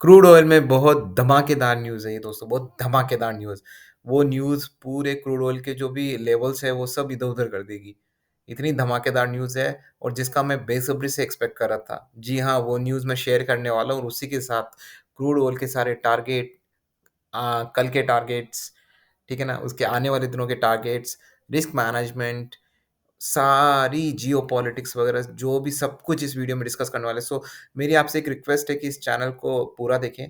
Crude oil में बहुत धमाकेदार न्यूज़ है ये दोस्तों, बहुत धमाकेदार न्यूज़। वो न्यूज़ पूरे क्रूड ऑयल के जो भी लेवल्स हैं, वो सब इधर-उधर कर देगी। इतनी धमाकेदार न्यूज़ है और जिसका मैं बेसब्री से एक्सपेक्ट कर रहा था। जी हाँ, वो न्यूज़ मैं शेयर करने वाला हूँ और उसी के साथ क्रूड ऑयल के सारे टारगेट कल के टारगेट्स, ठीक है ना? उसके आने वाले दिनों के टारगेट्स, रिस्क मैनेजमेंट, सारी जियोपॉलिटिक्स वगैरह जो भी सब कुछ इस वीडियो में डिस्कस करने वाले हैं। सो मेरी आपसे एक रिक्वेस्ट है कि इस चैनल को पूरा देखें।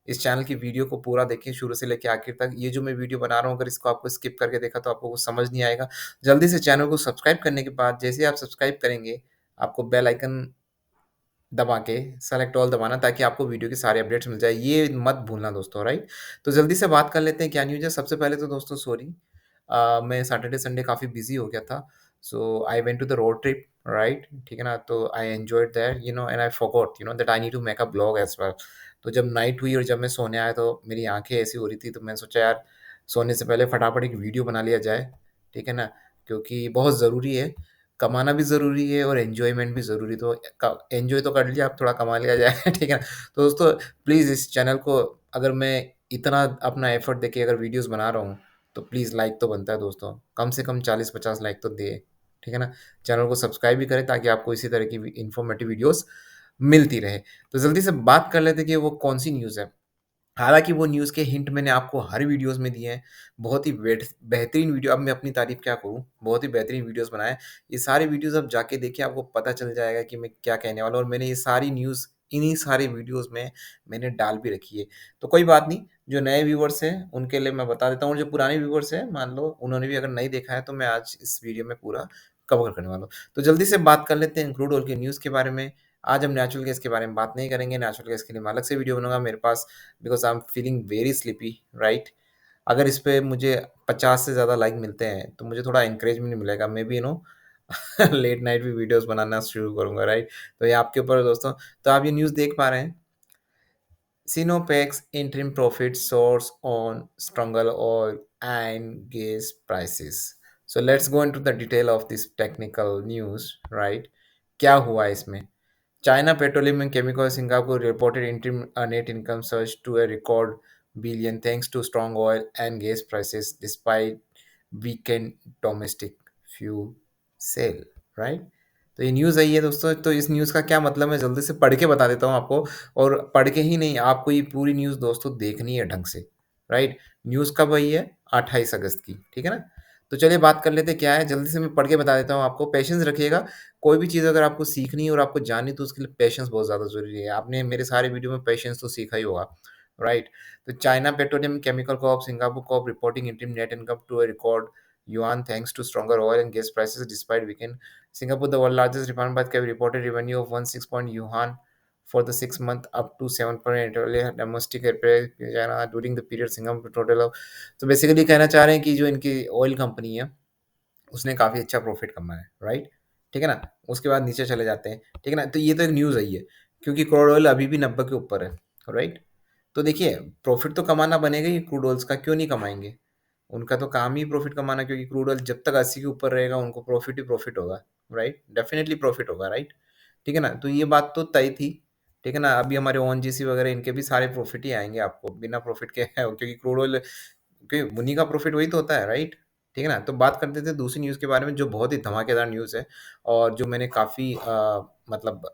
इस चैनल की वीडियो को पूरा देखें शुरू से लेके आखिर तक। ये जो मैं वीडियो बना रहा हूँ अगर इसको आपको स्किप करके देखा तो आपको कुछ समझ नहीं आएगा। जल्दी से चैनल को सब्सक्राइब करने के बाद जैसे ही आप सब्सक्राइब करेंगे, आपको बेल आइकन दबा के सेलेक्ट ऑल दबाना ताकि आपको वीडियो के सारे अपडेट्स मिल जाए। ये मत भूलना दोस्तों, राइट? तो जल्दी से बात कर लेते हैं क्या न्यूज़ है। सबसे पहले तो दोस्तों सॉरी मैं सैटरडे संडे काफ़ी बिज़ी हो गया था। So I went to the road trip, right? ठीक है ना? तो I enjoyed that and I forgot that I need to make a blog as well. तो जब नाइट हुई और जब मैं सोने आया तो मेरी आँखें ऐसी हो रही थी तो मैंने सोचा यार सोने से पहले फटाफट एक वीडियो बना लिया जाए, ठीक है ना? क्योंकि बहुत ज़रूरी है। कमाना भी ज़रूरी है और एन्जॉयमेंट भी ज़रूरी तो एन्जॉय तो कर लिया अब थोड़ा कमा लिया जाए ठीक है ना? तो दोस्तों प्लीज़ इस चैनल को अगर मैं इतना अपना एफ़र्ट देके अगर वीडियोज़ बना रहा हूँ, तो प्लीज़ लाइक तो बनता है दोस्तों। कम से कम 40-50 लाइक तो दें, ठीक है ना? चैनल को सब्सक्राइब भी करें ताकि आपको इसी तरह की इन्फॉर्मेटिव वीडियोज़ मिलती रहे। तो जल्दी से बात कर लेते हैं कि वो कौन-सी न्यूज़ है। हालाँकि वो न्यूज़ के हिंट मैंने आपको हर वीडियोज़ में दिए हैं। बहुत ही बेहतरीन वीडियो अब मैं अपनी तारीफ़ क्या करूँ, बहुत ही बेहतरीन वीडियोज़ बनाए हैं। ये सारे वीडियोज़ आप जाके देखिए आपको पता चल जाएगा कि मैं क्या कहने वाला हूँ और मैंने ये सारी न्यूज़ इन्हीं सारे वीडियोज़ में मैंने डाल भी रखी है। तो कोई बात नहीं, जो नए व्यूअर्स हैं उनके लिए मैं बता देता हूँ और जो पुराने व्यूअर्स हैं मान लो उन्होंने भी अगर नहीं देखा है तो मैं आज इस वीडियो में पूरा कवर करने वाला हूँ। तो जल्दी से बात कर लेते हैं क्रूड ऑयल की न्यूज़ के बारे में। आज हम नेचुरल गैस के बारे में बात नहीं करेंगे, नेचुरल गैस के लिए मैं अलग से वीडियो बनाऊँगा मेरे पास because I am feeling very sleepy, right? अगर इस पे मुझे 50 से ज़्यादा लाइक मिलते हैं, तो मुझे थोड़ा एनकरेजमेंट मिलेगा। मैं भी लेट नाइट भी वीडियोज़ बनाना शुरू करूँगा, राइट? तो ये आपके ऊपर है दोस्तों। तो आप ये न्यूज़ देख पा रहे हैं, Sinopec's interim profit soars on stronger oil and gas prices. So let's go into the detail of this technical news, right? क्या हुआ इसमें? China Petroleum and Chemical Singapore reported interim net income surge to a record billion thanks to strong oil and gas prices despite weakened domestic fuel sale, right? तो ये news आई है दोस्तों, तो इस news का क्या मतलब मैं जल्दी से पढ़ के बता देता हूँ आपको और पढ़ के ही नहीं, आपको ये पूरी न्यूज़ दोस्तों देखनी है ढंग से, राइट? न्यूज़ कब आई है? 28 अगस्त की, ठीक है ना? तो चलिए बात कर लेते हैं क्या है, जल्दी से मैं पढ़ के बता देता हूँ आपको, पेशेंस रखिएगा। कोई भी चीज़ अगर आपको सीखनी है और आपको जाननी है तो उसके लिए पेशेंस बहुत ज़्यादा ज़रूरी है। आपने मेरे सारे वीडियो में पेशेंस तो सीखा ही होगा, राइट? तो China petroleum chemical corp, Singapore corp reporting interim net income to a record yuan thanks to stronger oil and gas prices despite weekend. Singapore, the world largest refined market, reported revenue of 16 point yuan for the 6 month up to 7 point domestic repair during the period Singapore total of तो basically कहना चाह रहे हैं कि जो इनकी oil company है उसने काफ़ी अच्छा प्रॉफ़िट कमाया है, राइट? ठीक है ना? उसके बाद नीचे चले जाते हैं, ठीक है ना? तो ये तो एक न्यूज़ आई है, क्योंकि क्रूड ऑयल अभी भी 90 के ऊपर है, राइट? तो देखिए, प्रॉफ़िट तो कमाना बनेगा ही क्रूड ऑयल्स का, क्यों नहीं कमाएँगे? उनका तो काम ही प्रॉफ़िट कमाना क्योंकि क्रूड ऑयल जब तक 80 के ऊपर रहेगा, उनको प्रॉफ़िट ही प्रॉफ़िट होगा, राइट? डेफ़िनिटली प्रॉफ़िट होगा, राइट? ठीक है ना? तो ये बात तो तय थी, ठीक है ना? अभी हमारे ओएनजीसी वगैरह इनके भी सारे प्रॉफ़िट ही आएँगे आपको, बिना प्रॉफ़िट के क्योंकि क्रूड ऑयल क्योंकि उन्हीं का प्रॉफ़िट वही तो होता है, राइट? ठीक है ना? तो बात करते थे दूसरी न्यूज़ के बारे में जो बहुत ही धमाकेदार न्यूज़ है और जो मैंने काफ़ी मतलब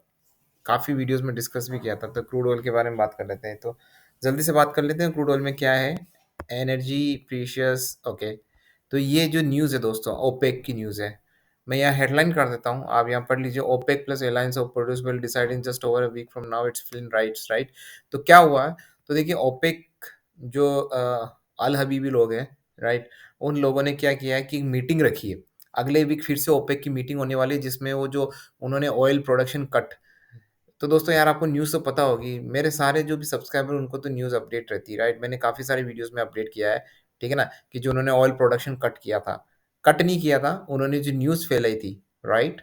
काफ़ी वीडियोज़ में डिस्कस भी किया था, तो क्रूड ऑयल के बारे में बात कर लेते हैं। तो जल्दी से बात कर लेते हैं क्रूड ऑयल में क्या है? Energy precious okay. तो ये जो न्यूज़ है दोस्तों ओपेक की न्यूज़ है। मैं यहाँ हेडलाइन कर देता हूँ, आप यहाँ पढ़ लीजिए OPEC plus alliance of produce will decide in just over a week from now it's film rights right. तो क्या हुआ है? तो देखिए ओपेक जो अल हबीबी लोग हैं, राइट? उन लोगों ने क्या किया है कि मीटिंग रखी है। अगले वीक फिर से ओपेक की मीटिंग होने वाली है जिसमें वो जो उन्होंने ऑयल प्रोडक्शन कट तो दोस्तों यार आपको न्यूज़ तो पता होगी, मेरे सारे जो भी सब्सक्राइबर उनको तो न्यूज़ अपडेट रहती है, राइट? मैंने काफ़ी सारी वीडियोज़ में अपडेट किया है, ठीक है ना? कि जो उन्होंने ऑयल प्रोडक्शन कट किया था, कट नहीं किया था, उन्होंने जो न्यूज़ फैलाई थी, राइट?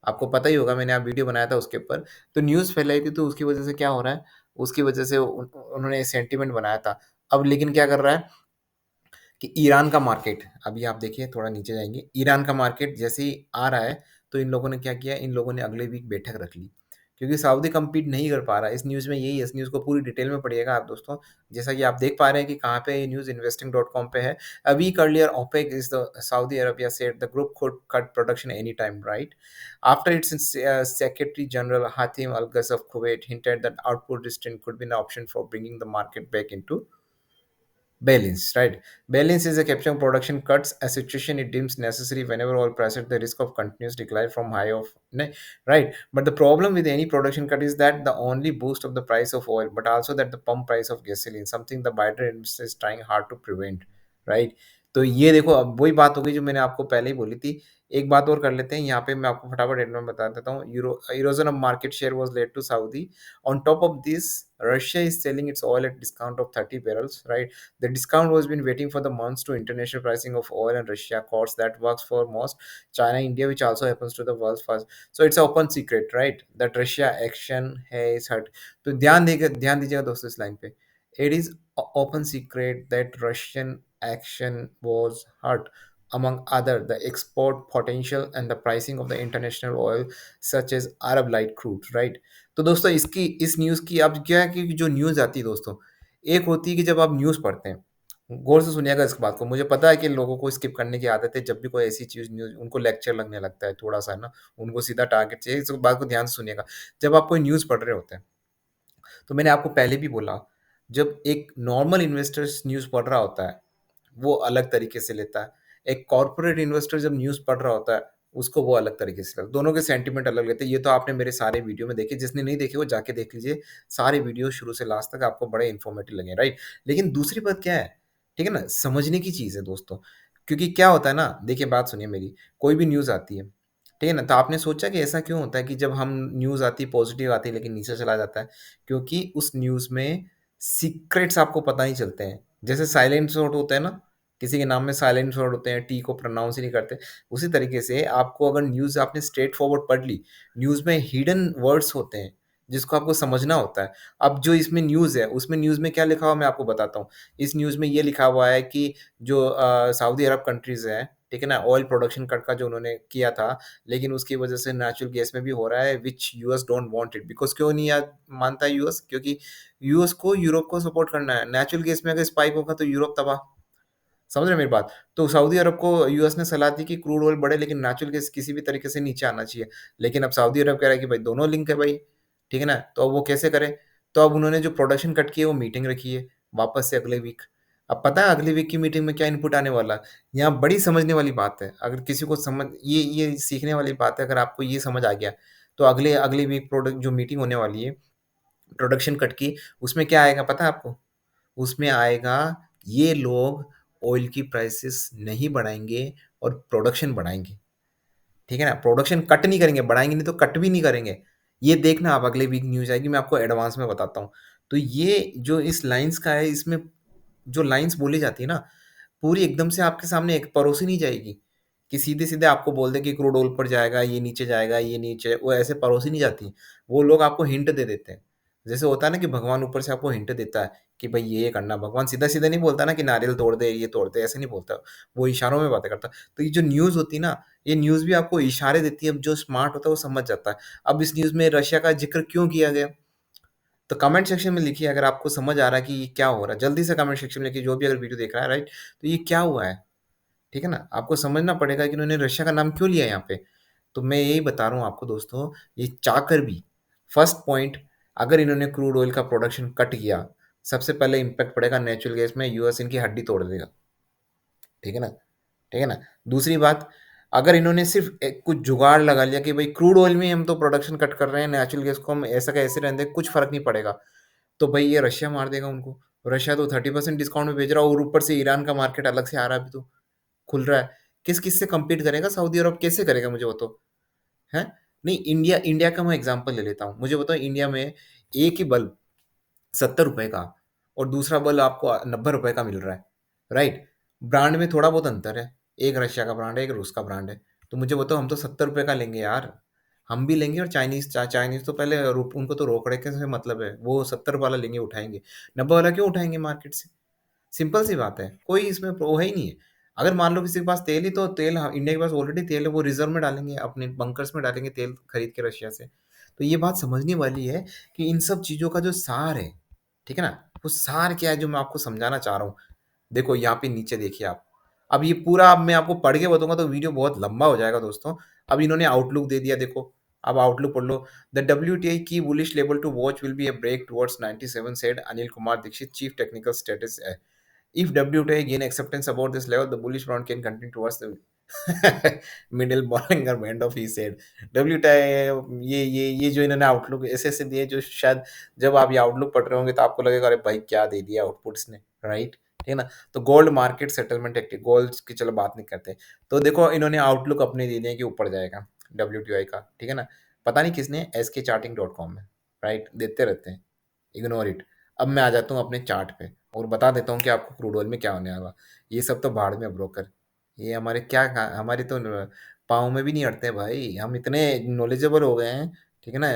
आपको पता ही होगा मैंने आप वीडियो बनाया था उसके ऊपर, तो न्यूज़ फैलाई थी तो उसकी वजह से क्या हो रहा है, उसकी वजह से उन्होंने सेंटिमेंट बनाया था। अब लेकिन क्या कर रहा है कि ईरान का मार्केट, अभी आप देखिए थोड़ा नीचे जाएँगे, ईरान का मार्केट जैसे ही आ रहा है, तो इन लोगों ने क्या किया, इन लोगों ने अगले वीक बैठक रख ली। क्योंकि सऊदी कम्पीट नहीं कर पा रहा है। इस न्यूज़ में यही है, इस न्यूज़ को पूरी डिटेल में पढ़िएगा आप दोस्तों। जैसा कि आप देख पा रहे हैं कि कहाँ पे ये न्यूज़ investing.com पे है। A week earlier, OPEC is the Saudi Arabia said the group could cut production anytime, right? After its Secretary General Hatim Al Ghaz of Kuwait hinted that output restraint could be an option for bringing the market back into balance, right? Balance is a capturing production cuts a situation it deems necessary whenever oil prices the risk of continuous decline from high of right. But the problem with any production cut is that the only boost of the price of oil, but also that the pump price of gasoline, something the Biden administration is trying hard to prevent, right? तो ये देखो अब वही बात हो गई जो मैंने आपको पहले ही बोली थी। एक बात और कर लेते हैं यहाँ पे, मैं आपको फटाफट एंड में बता देता हूँ। Erosion of market share was led to Saudi. On top of this, Russia is selling its oil at discount of 30 barrels, right? The discount was been waiting for the months to international pricing of oil and Russia course that works for most China, India, which also happens to the world's first. So it's an open secret, right? That Russia action has hurt. तो ध्यान दीजिएगा दोस्तों इस line पे। It is open secret that Russian action was hurt. Among other, the export potential and the pricing of the international oil, such as Arab Light crude, right? तो दोस्तों इसकी इस न्यूज़ की अब क्या है कि जो न्यूज़ आती है दोस्तों, एक होती है कि जब आप न्यूज़ पढ़ते हैं, गौर से सुनिएगा इस बात को। मुझे पता है कि लोगों को स्किप करने की आदत है, जब भी कोई ऐसी चीज़ न्यूज़ उनको लेक्चर लगने लगता है थोड़ा-सा ना, उनको सीधा टारगेट चाहिए। इस बात को ध्यान से सुनिएगा। जब आप कोई न्यूज़ पढ़ रहे होते हैं, तो मैंने आपको पहले भी बोला, जब एक नॉर्मल इन्वेस्टर्स न्यूज़ पढ़ रहा होता है, वो अलग तरीके से लेता है। एक कॉर्पोरेट इन्वेस्टर जब न्यूज़ पढ़ रहा होता है, उसको वो अलग तरीके से लगता है। दोनों के सेंटीमेंट अलग लेते हैं। ये तो आपने मेरे सारे वीडियो में देखे, जिसने नहीं देखे वो जाके देख लीजिए। सारे वीडियो शुरू से लास्ट तक आपको बड़े इन्फॉर्मेटिव लगे, राइट? लेकिन दूसरी बात क्या है, ठीक है ना? समझने की चीज़ है दोस्तों। क्योंकि क्या होता है ना, देखिए बात सुनिए मेरी, कोई भी न्यूज़ आती है, ठीक है ना? तो आपने सोचा कि ऐसा क्यों होता है कि जब हम न्यूज़ आती है पॉजिटिव आती है लेकिन नीचे चला जाता है? क्योंकि उस न्यूज़ में सीक्रेट्स आपको पता नहीं चलते हैं। जैसे साइलेंट शॉट होता है ना, किसी के नाम में साइलेंट शॉट होते हैं, टी को प्रोनाउंस ही नहीं करते। उसी तरीके से आपको अगर न्यूज़ आपने स्ट्रेट फॉरवर्ड पढ़ ली, न्यूज़ में हिडन वर्ड्स होते हैं, जिसको आपको समझना होता है। अब जो इसमें न्यूज़ है, उसमें न्यूज़ में क्या लिखा हुआ है मैं आपको बताता हूँ। इस न्यूज़ में ये लिखा हुआ है कि जो सऊदी अरब कंट्रीज़ हैं, ठीक है ना? ऑयल प्रोडक्शन कट का जो उन्होंने किया था, लेकिन उसकी वजह से नेचुरल गैस में भी हो रहा है, which US don't want it. Because क्यों नहीं मानता है यूएस? क्योंकि यूएस को यूरोप को सपोर्ट करना है। नेचुरल गैस में अगर स्पाइक होगा तो यूरोप तबाह। समझ रहे हैं मेरी बात? तो सऊदी अरब को यूएस ने सलाह दी कि क्रूड ऑयल बढ़े लेकिन नेचुरल गैस किसी भी तरीके से नीचे आना चाहिए। लेकिन अब सऊदी अरब कह रहा है कि भाई दोनों लिंक है भाई, ठीक है ना? तो अब वो कैसे करें? तो अब उन्होंने जो प्रोडक्शन कट की है वो मीटिंग रखी है वापस से अगले वीक। अब पता है अगली वीक की मीटिंग में क्या इनपुट आने वाला है? यहाँ बड़ी समझने वाली बात है। अगर किसी को समझ ये सीखने वाली बात है, अगर आपको ये समझ आ गया, तो अगली वीक प्रोडक्ट जो मीटिंग होने वाली है, प्रोडक्शन कट की, उसमें क्या आएगा पता है आपको? उसमें आएगा, ये लोग ऑयल की प्राइसेस नहीं बढ़ाएँगे और प्रोडक्शन बढ़ाएँगे, ठीक है ना? प्रोडक्शन कट नहीं करेंगे, बढ़ाएँगे नहीं तो कट भी नहीं करेंगे। ये देखना आप अगले वीक न्यूज़ आएगी, मैं आपको एडवांस में बताता हूँ। तो ये जो इस लाइन्स का है, इसमें जो लाइन्स बोली जाती है ना, पूरी एकदम से आपके सामने एक परोसी नहीं जाएगी, कि सीधे-सीधे आपको बोल दें कि क्रूड ऑयल ऊपर जाएगा, ये नीचे जाएगा, ये नीचे, वो ऐसे परोसी नहीं जाती। वो लोग आपको हिंट दे देते हैं। जैसे होता है ना कि भगवान ऊपर से आपको हिंट देता है कि भई ये करना। भगवान सीधा-सीधा नहीं बोलता ना कि नारियल तोड़ दे, ये तोड़ दे, ऐसे नहीं बोलता। वो इशारों में बातें करता है। तो ये जो न्यूज़ होती है ना, ये न्यूज़ भी आपको इशारे देती है। अब जो स्मार्ट होता है वो समझ जाता है। अब इस न्यूज़ में रशिया का ज़िक्र क्यों किया गया? तो कमेंट सेक्शन में लिखिए अगर आपको समझ आ रहा है कि ये क्या हो रहा है। जल्दी से कमेंट सेक्शन में लिखिए, जो भी अगर वीडियो देख रहा है, राइट? तो ये क्या हुआ है? ठीक है ना? आपको समझना पड़ेगा कि इन्होंने रशिया का नाम क्यों लिया यहाँ पे। तो मैं यही बता रहा हूँ आपको दोस्तों, ये चाहकर भी फर्स्ट पॉइंट, अगर इन्होंने क्रूड ऑयल का प्रोडक्शन कट किया, सबसे पहले इम्पैक्ट पड़ेगा नेचुरल गैस में, यूएस इनकी हड्डी तोड़ देगा। ठीक है ना? ठीक है ना? दूसरी बात, अगर इन्होंने सिर्फ़ एक कुछ जुगाड़ लगा लिया कि भई क्रूड ऑयल में ही हम तो प्रोडक्शन कट कर रहे हैं, नेचुरल गैस को हम ऐसा का ऐसे रहने दें, कुछ फ़र्क नहीं पड़ेगा। तो भई ये रशिया मार देगा उनको। रशिया तो 30% डिस्काउंट में बेच रहा है और ऊपर से ईरान का मार्केट अलग से आ रहा है अभी तो, खुल रहा है। किस-किस से कम्पीट करेगा सऊदी अरब, कैसे करेगा मुझे बताओ? हैं? नहीं, इंडिया इंडिया का मैं एग्ज़ाम्पल ले लेता हूँ। मुझे बताओ इंडिया में एक ही बल्ब ₹70 का और दूसरा बल्ब आपको ₹90 का मिल रहा है, राइट? ब्रांड में थोड़ा बहुत अंतर है। एक रशिया का ब्रांड है, एक रूस का ब्रांड है। तो मुझे बताओ हम तो ₹70 का लेंगे यार। हम भी लेंगे और चाइनीज़ तो पहले रुप उनको तो रोकड़े के से मतलब है। वो 70 वाला लेंगे उठाएँगे। 90 वाला क्यों उठाएँगे मार्केट से? सिंपल सी बात है, कोई इसमें वो है ही नहीं है। अगर मान लो किसी के पास तेल ही तो तेल, इंडिया के पास ऑलरेडी तेल है, वो रिज़र्व में डालेंगे, अपने बंकर्स में डालेंगे तेल खरीद के रशिया से। तो ये बात समझने वाली है कि इन सब चीज़ों का जो सार है, ठीक है ना? वो सार क्या है जो मैं आपको समझाना चाह रहा हूँ। देखो यहाँ पे नीचे देखिए आप। अब ये पूरा अब मैं आपको पढ़ के बताऊँगा तो वीडियो बहुत लंबा हो जाएगा दोस्तों। अब इन्होंने आउटलुक दे दिया देखो। अब आउटलुक पढ़ लो। द डब्ल्यूटीआई की bullish level to watch will be a break towards 97 said Anil Kumar Dikshit chief technical status if WTI gain acceptance about this level, the bullish front can continue towards the middle Bollinger Band of he said. WTI ये जो इन्होंने outlook ऐसे ऐसे दिए जो शायद जब आप ये आउटलुक पढ़ रहे होंगे तो आपको लगेगा अरे भाई क्या दे दिया आउटपुट्स ने, राइट? ठीक है ना? तो gold market settlement active gold की चलो बात नहीं करते। तो देखो इन्होंने आउटलुक अपने दे दिए कि ऊपर जाएगा WTI का, ठीक है ना? पता नहीं किसने skcharting.com में, राइट? देते रहते हैं। Ignore it. अब मैं आ जाता हूँ अपने चार्ट पे और बता देता हूँ कि आपको क्रूड ऑयल में क्या होने वाला। ये सब तो भाड़ में ब्रोकर। ये हमारे क्या हमारे तो पाँव में भी नहीं अड़ते भाई। हम इतने नॉलेजेबल हो गए हैं, ठीक है ना?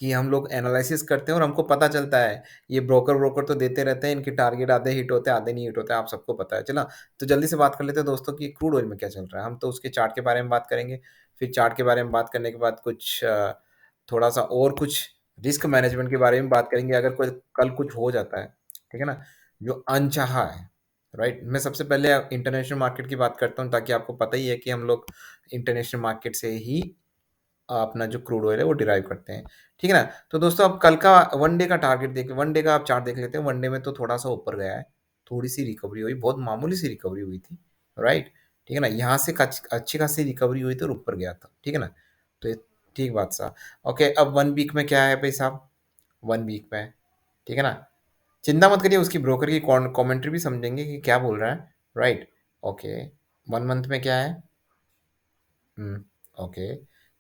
कि हम लोग एनालिसिस करते हैं और हमको पता चलता है ये ब्रोकर ब्रोकर तो देते रहते हैं, इनके टारगेट आधे हिट होते हैं आधे नहीं हिट होते, आप सबको पता है। चला तो जल्दी से बात कर लेते हैं दोस्तों कि क्रूड ऑयल में क्या चल रहा है। हम तो उसके चार्ट के बारे में बात करेंगे, फिर चार्ट के बारे में बात करने के बाद कुछ थोड़ा सा और कुछ रिस्क मैनेजमेंट के बारे में बात करेंगे अगर कोई कल कुछ हो जाता है, ठीक है ना? जो अनचाहा है, राइट? मैं सबसे पहले इंटरनेशनल मार्केट की बात करता हूँ ताकि आपको पता ही है कि हम लोग इंटरनेशनल मार्केट से ही अपना जो क्रूड ऑयल है वो डिराइव करते हैं, ठीक है ना? तो दोस्तों अब कल का वन डे का टारगेट देख वन डे का आप चार्ट देख लेते हैं। वन डे में तो थोड़ा-सा ऊपर गया है, थोड़ी-सी रिकवरी हुई, बहुत मामूली सी रिकवरी हुई थी, राइट? ठीक है ना? यहाँ से अच्छी खासी रिकवरी हुई थी और ऊपर गया था, ठीक है ना? तो ये ठीक बात सा। ओके, अब 1 वीक में क्या है भाई साहब? 1 वीक में, ठीक है ना? चिंता मत करिए उसकी ब्रोकर की कमेंट्री भी समझेंगे कि क्या बोल रहा है, राइट? ओके, 1 मंथ में क्या है? हुँ, ओके,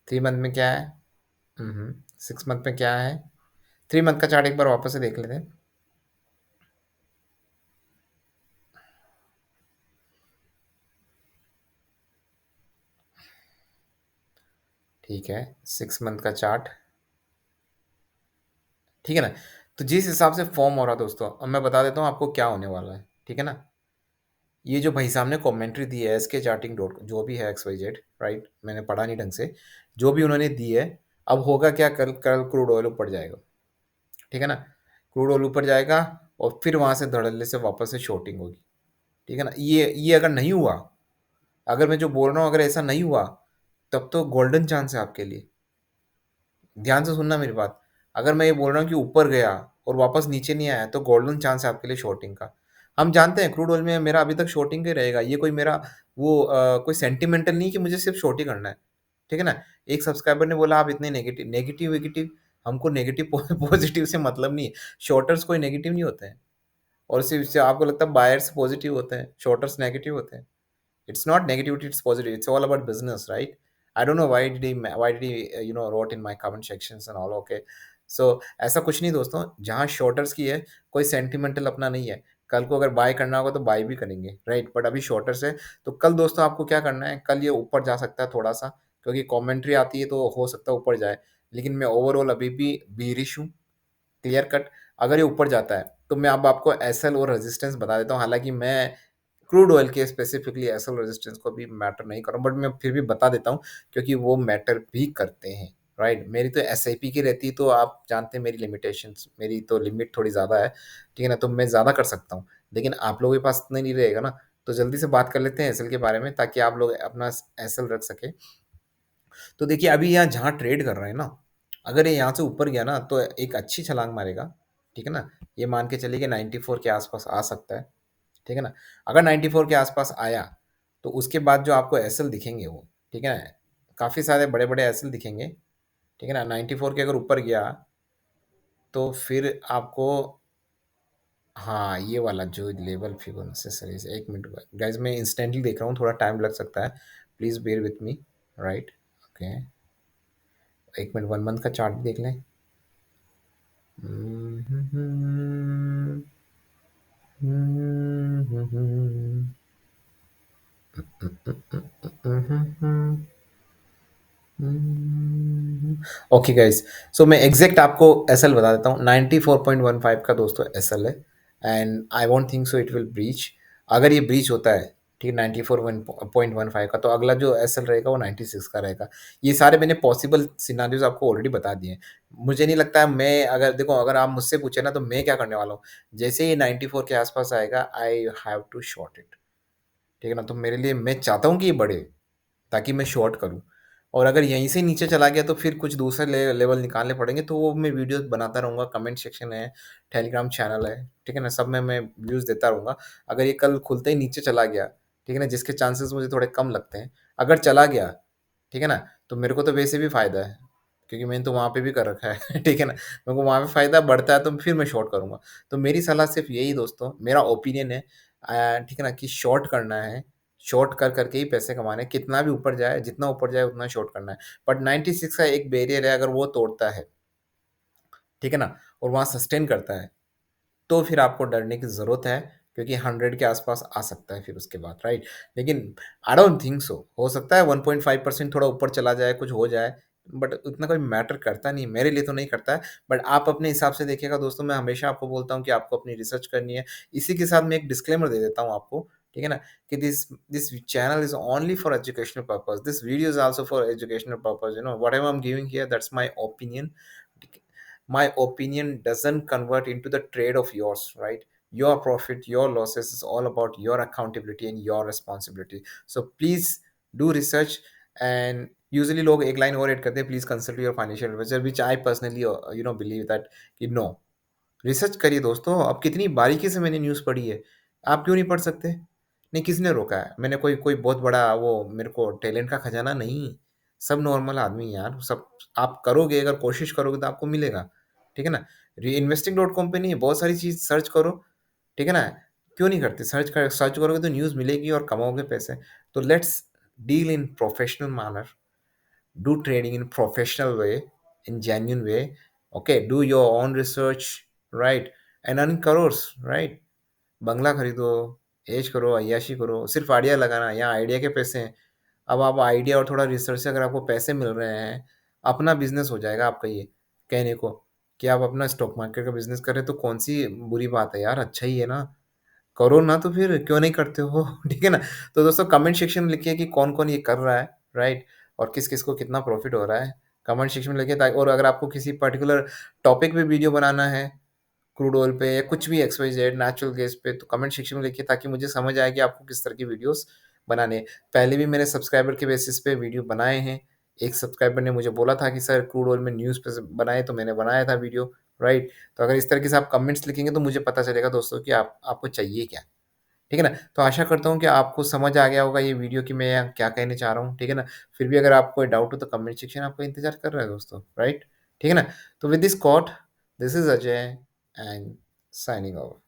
3 मंथ में क्या है? हुँ, 6 मंथ में क्या है? 3 मंथ का चार्ट एक बार वापस से देख लेते हैं। ठीक है, 6 मंथ का चार्ट, ठीक है ना? तो जिस हिसाब से फॉर्म हो रहा है दोस्तों, अब मैं बता देता हूँ आपको क्या होने वाला है, ठीक है ना? ये जो भाई साहब ने कमेंट्री दी है एसके चार्टिंग डॉट जो भी है XYZ, राइट? मैंने पढ़ा नहीं ढंग से, जो भी उन्होंने दी है, अब होगा क्या कल कल क्रूड ऑयल ऊपर जाएगा, ठीक है ना? क्रूड ऑयल ऊपर जाएगा और फिर वहाँ से धड़ल्ले से वापस से शॉर्टिंग होगी, ठीक है ना? ये अगर नहीं हुआ, अगर मैं जो बोल रहा हूँ अगर ऐसा नहीं हुआ, तब तो गोल्डन चांस है आपके लिए। ध्यान से सुनना मेरी बात। अगर मैं ये बोल रहा हूँ कि ऊपर गया और वापस नीचे नहीं आया तो गोल्डन चांस है आपके लिए शॉर्टिंग का। हम जानते हैं क्रूड ऑयल में मेरा अभी तक शॉर्टिंग का ही रहेगा। ये कोई मेरा वो कोई सेंटिमेंटल नहीं कि मुझे सिर्फ़ शॉर्ट ही करना है। ठीक है ना? एक सब्सक्राइबर ने बोला आप इतने नेगेटिव-वेगेटिव हमको नेगेटिव पॉज़िटिव से मतलब नहीं है। शॉर्टर्स कोई नेगेटिव नहीं होते हैं और सिर्फ़ से आपको लगता है बायर्स पॉज़िटिव होते हैं, शॉर्टर्स नेगेटिव होते हैं। It's not negativity, it's positive. It's all about business, right? I don't know why did he wrote in my comment sections and all. Okay, so ऐसा कुछ नहीं दोस्तों, जहाँ शॉर्टर्स की है कोई सेंटिमेंटल अपना नहीं है। कल को अगर बाय करना होगा तो बाय भी करेंगे, राइट? बट अभी शॉर्टर्स है तो कल दोस्तों आपको क्या करना है, कल ये ऊपर जा सकता है थोड़ा सा क्योंकि कमेंट्री आती है तो हो सकता है ऊपर जाए, लेकिन मैं ओवरऑल अभी भी बीरिश हूँ, क्लियर कट। अगर ये ऊपर जाता है तो मैं अब आपको एसएल और रेजिस्टेंस बता देता हूँ। हालांकि मैं क्रूड ऑयल के स्पेसिफिकली एसएल रेजिस्टेंस को भी मैटर नहीं कर रहा हूँ बट मैं फिर भी बता देता हूँ क्योंकि वो मैटर भी करते हैं, राइट? मेरी तो एसआईपी की रहती तो आप जानते हैं मेरी लिमिटेशंस, मेरी तो लिमिट थोड़ी ज़्यादा है, ठीक है ना? तो मैं ज़्यादा कर सकता हूँ, लेकिन आप लोगों के पास इतना नहीं रहेगा ना। तो जल्दी से बात कर लेते हैं एसएल के बारे में ताकि आप लोग अपना एसएल रख सके। तो देखिए अभी यहाँ जहाँ ट्रेड कर रहे हैं ना, अगर ये यहाँ से ऊपर गया ना तो एक अच्छी छलांग मारेगा, ठीक है ना? ये मान के चलिए कि 94 के आसपास आ सकता है, ठीक है ना? अगर 94 के आसपास आया तो उसके बाद जो आपको एसएल दिखेंगे वो, ठीक है ना? काफ़ी सारे बड़े-बड़े एसएल दिखेंगे, ठीक है ना? 94 के अगर ऊपर गया तो फिर आपको हाँ, ये वाला जो level Fibonacci series 1 minute guys मैं इंस्टेंटली देख रहा हूँ, थोड़ा टाइम लग सकता है। Please bear with me, right? Okay, 1 minute 1 month का चार्ट देख लें। ओके गाइस, सो मैं एग्जैक्ट आपको एसएल बता देता हूँ। 94.15 का दोस्तों एसएल है and I won't think so it will breach. अगर ये ब्रीच होता है ठीक है, 94.15 का, तो अगला जो एसएल रहेगा वो 96 का रहेगा। ये सारे मैंने पॉसिबल सिनारियोज आपको ऑलरेडी बता दिए हैं। मुझे नहीं लगता है, मैं अगर देखो, अगर आप मुझसे पूछे ना तो मैं क्या करने वाला हूँ, जैसे ही 94 के आसपास आएगा I have to short it. ठीक है ना, तो मेरे लिए मैं चाहता हूँ कि ये बढ़े ताकि मैं शॉर्ट करूँ। और अगर यहीं से नीचे चला गया तो फिर कुछ दूसरे लेवल निकालने पड़ेंगे, तो वो मैं वीडियोस बनाता रहूँगा, कमेंट सेक्शन है, टेलीग्राम चैनल है, ठीक है ना, सब में मैं व्यूज़ देता रहूँगा। अगर ये कल खुलते ही नीचे चला गया, ठीक है ना, जिसके चांसेस मुझे थोड़े कम लगते हैं, अगर चला गया, ठीक है ना, तो मेरे को तो वैसे भी फ़ायदा है, क्योंकि मैंने तो वहाँ पे भी कर रखा है ठीक है ना, मेरे को वहाँ पे फ़ायदा बढ़ता है तो फिर मैं शॉर्ट करूँगा। तो मेरी सलाह सिर्फ़ यही दोस्तों, मेरा ओपिनियन है, ठीक है ना, कि शॉर्ट करना है, शॉर्ट कर करके ही पैसे कमाने हैं, कितना भी ऊपर जाए, जितना ऊपर जाए उतना शॉर्ट करना है। बट 96 का एक बैरियर है, अगर वो तोड़ता है, ठीक है ना, और वहाँ सस्टेन करता है, तो फिर आपको डरने की ज़रूरत है, क्योंकि 100 के आसपास आ सकता है फिर उसके बाद, राइट? लेकिन आई डोंट थिंक सो, हो सकता है 1.5% थोड़ा ऊपर चला जाए, कुछ हो जाए, बट उतना कोई मैटर करता नहीं है, मेरे लिए तो नहीं करता है। बट आप अपने हिसाब से देखिएगा दोस्तों, मैं हमेशा आपको बोलता हूँ कि आपको अपनी रिसर्च करनी है। इसी के साथ मैं एक डिस्क्लेमर दे देता हूँ आपको, ठीक है ना, कि this this channel is only for educational purpose, this video is also for educational purpose, whatever I am giving here that's my opinion. My opinion doesn't convert into the trade of yours, right? Your profit, your losses is all about your accountability and your responsibility. So please do research, and usually लोग एक line और add करते हैं, please consult your financial advisor, which I personally believe that कि no, research करिए दोस्तों। अब कितनी बारीकी से मैंने न्यूज़ पढ़ी है, आप क्यों नहीं पढ़ सकते? नहीं, किसने रोका है? मैंने कोई कोई बहुत बड़ा वो मेरे को टैलेंट का खजाना नहीं, सब नॉर्मल आदमी हैं यार, सब आप करोगे, अगर कोशिश करोगे तो आपको मिलेगा, ठीक है ना? reinvesting.com पे नहीं है, बहुत सारी चीज़ सर्च करो, ठीक है ना? क्यों नहीं करते? सर्च करोगे तो न्यूज़ मिलेगी और कमाओगे पैसे। तो let's deal in professional manner, do trading in professional way, in genuine way. Okay, do your own research, right? And earn crores, right? बंगला खरीदो, ऐश करो, अय्याशी करो, सिर्फ आइडिया लगाना, यहाँ आइडिया के पैसे हैं। अब आप आइडिया और थोड़ा रिसर्च से अगर आपको पैसे मिल रहे हैं, अपना बिजनेस हो जाएगा आपका ये, कहने को कि आप अपना स्टॉक मार्केट का बिजनेस कर रहे हैं, तो कौन सी बुरी बात है यार, अच्छा ही है ना। करो ना, तो फिर क्यों नहीं करते हो ठीक है ना? तो दोस्तों कमेंट सेक्शन में लिखिए कि कौन-कौन ये कर रहा है, राइट? और किस-किस को कितना प्रॉफ़िट हो रहा है। कमेंट सेक्शन में लिखिए, ताकि और अगर आपको किसी पर्टिकुलर टॉपिक पे वीडियो बनाना है, क्रूड ऑयल पे या कुछ भी एक्स-वाई-ज़ेड नेचुरल गैस पे, तो कमेंट सेक्शन में लिखिए, ताकि मुझे समझ आए कि आपको किस तरह की वीडियोज़ बनाने हैं। पहले भी मैंने सब्सक्राइबर के बेसिस पे वीडियो बनाए हैं। एक सब्सक्राइबर ने मुझे बोला था कि सर क्रूड ऑयल में न्यूज़ पे स बनाएँ, तो मैंने बनाया था वीडियो, राइट? तो अगर इस तरीके से आप कमेंट्स लिखेंगे तो मुझे पता चलेगा दोस्तों कि आपको चाहिए क्या? ठीक है ना? तो आशा करता हूँ कि आपको समझ आ गया होगा ये वीडियो, कि मैं यहाँ क्या कहना चाह रहा हूँ, ठीक है ना? फिर भी अगर आपको कोई डाउट हो तो कमेंट सेक्शन आपका इंतज़ार कर रहा है दोस्तों, राइट? ठीक है ना? तो with this quote, this is Ajay and signing of.